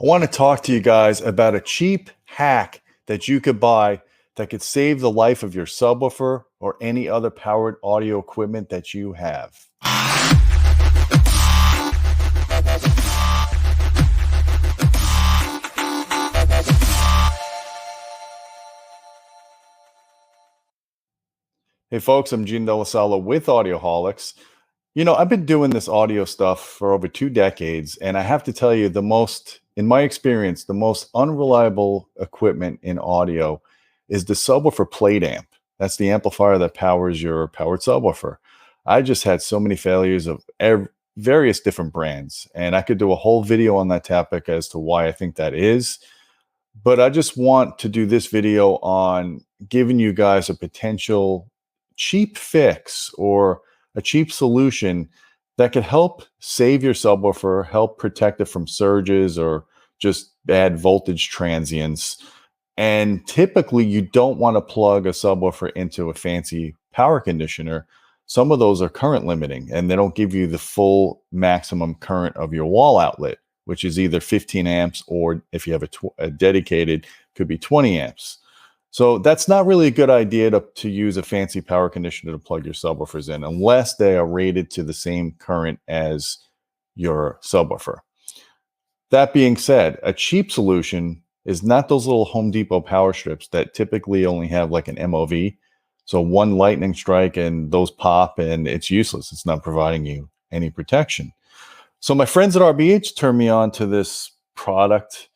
I want to talk to you guys about a cheap hack that you could buy that could save the life of your subwoofer or any other powered audio equipment that you have. Hey folks, I'm Gene Delasala with Audioholics. You know, I've been doing this audio stuff for over 2 decades, and I have to tell you, in my experience, the most unreliable equipment in audio is the subwoofer plate amp. That's the amplifier that powers your powered subwoofer. I just had so many failures of various different brands, and I could do a whole video on that topic as to why I think that is. But I just want to do this video on giving you guys a potential cheap fix or a cheap solution that could help save your subwoofer, help protect it from surges or just bad voltage transients. And typically, you don't want to plug a subwoofer into a fancy power conditioner. Some of those are current limiting, and they don't give you the full maximum current of your wall outlet, which is either 15 amps or if you have a dedicated, could be 20 amps. So that's not really a good idea to use a fancy power conditioner to plug your subwoofers in unless they are rated to the same current as your subwoofer. That being said, a cheap solution is not those little Home Depot power strips that typically only have like an MOV. So one lightning strike and those pop and it's useless. It's not providing you any protection. So my friends at RBH turned me on to this product.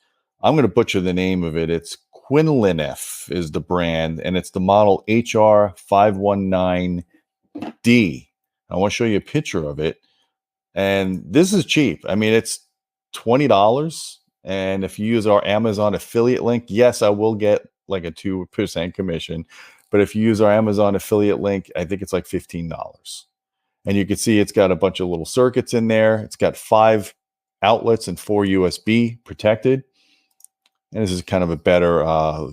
I'm going to butcher the name of it. It's Quinlinef is the brand, and it's the model HR519D. I want to show you a picture of it. And this is cheap. I mean, it's $20. And if you use our Amazon affiliate link, yes, I will get like a 2% commission. But if you use our Amazon affiliate link, I think it's like $15. And you can see it's got a bunch of little circuits in there. It's got 5 outlets and 4 USB protected. And this is kind of a better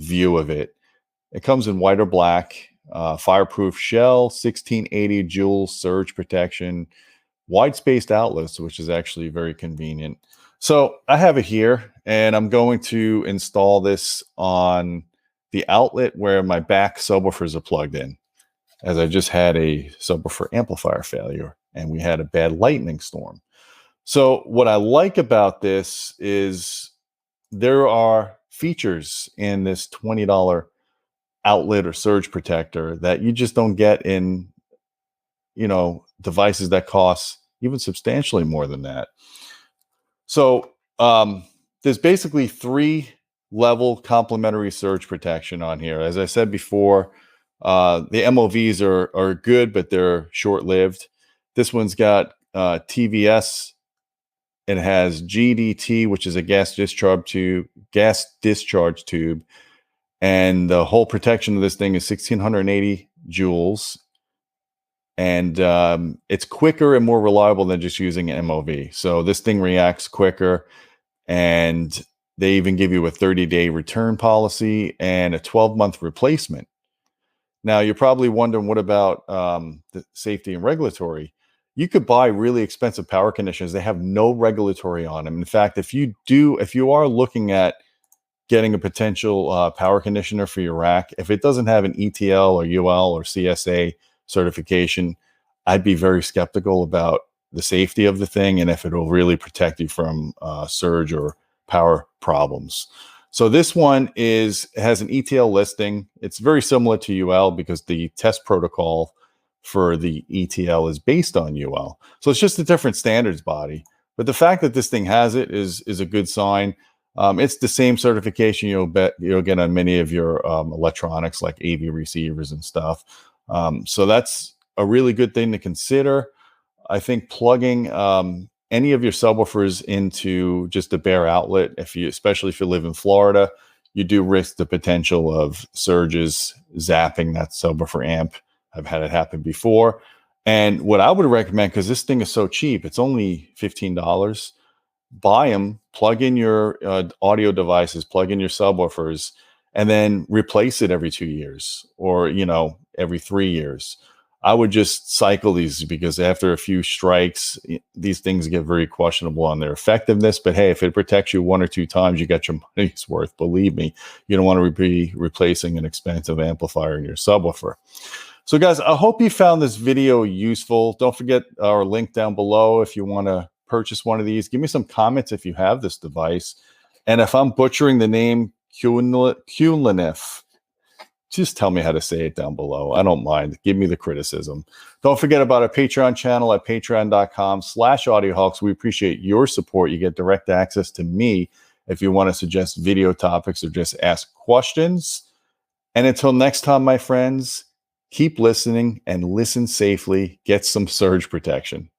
view of it. It comes in white or black, fireproof shell, 1680 joule surge protection, wide spaced outlets, which is actually very convenient. So I have it here, and I'm going to install this on the outlet where my back subwoofers are plugged in, as I just had a subwoofer amplifier failure, and we had a bad lightning storm. So what I like about this is there are features in this $20 outlet or surge protector that you just don't get in, devices that cost even substantially more than that. So there's basically 3-level complementary surge protection on here. As I said before, the MOVs are good, but they're short-lived. This one's got TVS. It has GDT, which is a gas discharge tube, and the whole protection of this thing is 1680 joules, and it's quicker and more reliable than just using an MOV. So this thing reacts quicker, and they even give you a 30-day return policy and a 12-month replacement. Now, you're probably wondering, what about the safety and regulatory? You could buy really expensive power conditioners. They have no regulatory on them. In fact, if you are looking at getting a potential power conditioner for your rack, if it doesn't have an ETL or UL or CSA certification, I'd be very skeptical about the safety of the thing and if it'll really protect you from surge or power problems. So this one has an ETL listing. It's very similar to UL because the test protocol for the ETL is based on UL. So it's just a different standards body. But the fact that this thing has it is a good sign. It's the same certification you'll get on many of your electronics like AV receivers and stuff. So that's a really good thing to consider. I think plugging any of your subwoofers into just a bare outlet, especially if you live in Florida, you do risk the potential of surges zapping that subwoofer amp. I've had it happen before. And what I would recommend, because this thing is so cheap, it's only $15, buy them, plug in your audio devices, plug in your subwoofers, and then replace it every 2 years or, every 3 years. I would just cycle these, because after a few strikes, these things get very questionable on their effectiveness. But hey, if it protects you 1 or 2 times, you got your money's worth. Believe me, you don't want to be replacing an expensive amplifier in your subwoofer. So guys, I hope you found this video useful. Don't forget our link down below if you want to purchase one of these. Give me some comments if you have this device. And if I'm butchering the name Kulinif, just tell me how to say it down below. I don't mind. Give me the criticism. Don't forget about our Patreon channel at patreon.com/audioholics. We appreciate your support. You get direct access to me if you want to suggest video topics or just ask questions. And until next time, my friends, keep listening and listen safely. Get some surge protection.